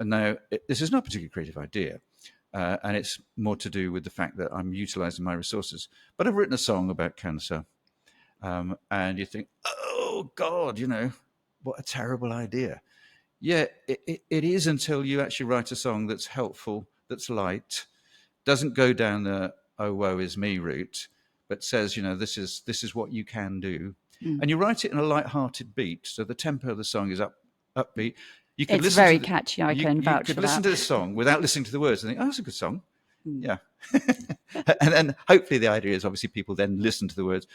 Now, this is not a particularly creative idea, and it's more to do with the fact that I'm utilizing my resources. But I've written a song about cancer, and you think, oh, God, what a terrible idea. Yeah, it is until you actually write a song that's helpful, that's light, doesn't go down the "oh woe is me" route, but says, this is what you can do, and you write it in a light-hearted beat, so the tempo of the song is upbeat. You could It's very catchy. I can vouch for that. You could listen to the song without listening to the words and think, oh, that's a good song. Yeah. And then hopefully the idea is obviously people then listen to the words,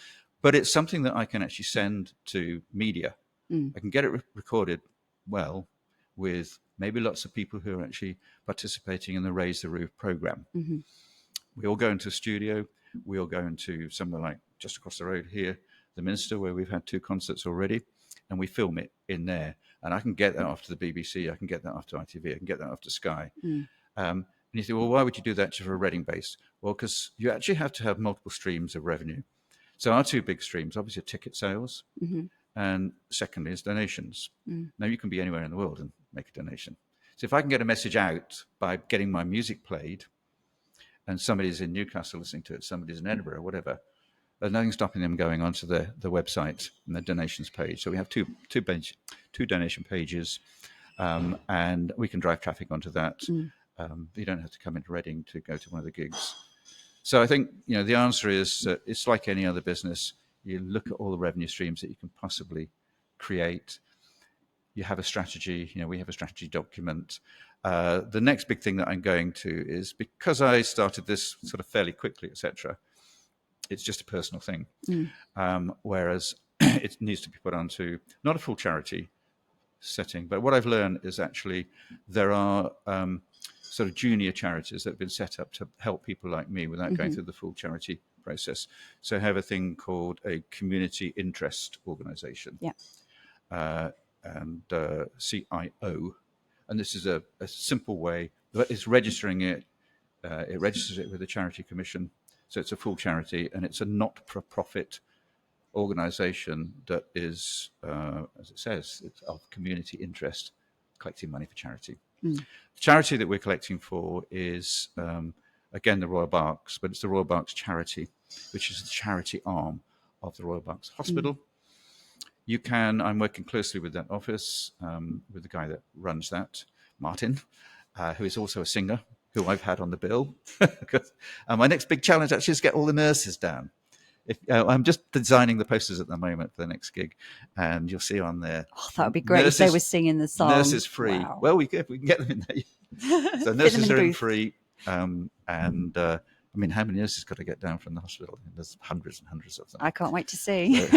but it's something that I can actually send to media. I can get it recorded well with maybe lots of people who are actually participating in the Raze the Roof program. We all go into a studio. We all go into somewhere like just across the road here, the Minster, where we've had 2 concerts already, and we film it in there. And I can get that off to the BBC. I can get that off to ITV. I can get that off to Sky. And you think, well, why would you do that for a Reading base? Well, because you actually have to have multiple streams of revenue. So our 2 big streams, obviously, are ticket sales, and secondly is donations. Now, you can be anywhere in the world and make a donation. So if I can get a message out by getting my music played, and somebody's in Newcastle listening to it, somebody's in Edinburgh, whatever, there's nothing stopping them going onto the website and the donations page. So we have two donation pages, and we can drive traffic onto that. You don't have to come into Reading to go to one of the gigs. So I think the answer is it's like any other business. You look at all the revenue streams that you can possibly create. You have a strategy. We have a strategy document. The next big thing that I'm going to is, because I started this sort of fairly quickly, etc. It's just a personal thing, whereas it needs to be put onto not a full charity setting. But what I've learned is actually there are sort of junior charities that have been set up to help people like me without going through the full charity process. So I have a thing called a community interest organization, and CIO. And this is a simple way. It's registering it. It registers it with the Charity Commission. So it's a full charity, and it's a not-for-profit organization that is, as it says, it's of community interest, collecting money for charity. The charity that we're collecting for is, again, the Royal Berks, but it's the Royal Berks Charity, which is the charity arm of the Royal Berks Hospital. I'm working closely with that office, with the guy that runs that, Martin, who is also a singer, who I've had on the bill. And my next big challenge actually is to get all the nurses down. I'm just designing the posters at the moment for the next gig, and you'll see on there. Oh, that would be great if they were singing the song. Nurses free. Wow. Well, we can get them in there. So nurses are in free. And how many nurses got to get down from the hospital? There's hundreds and hundreds of them. I can't wait to see.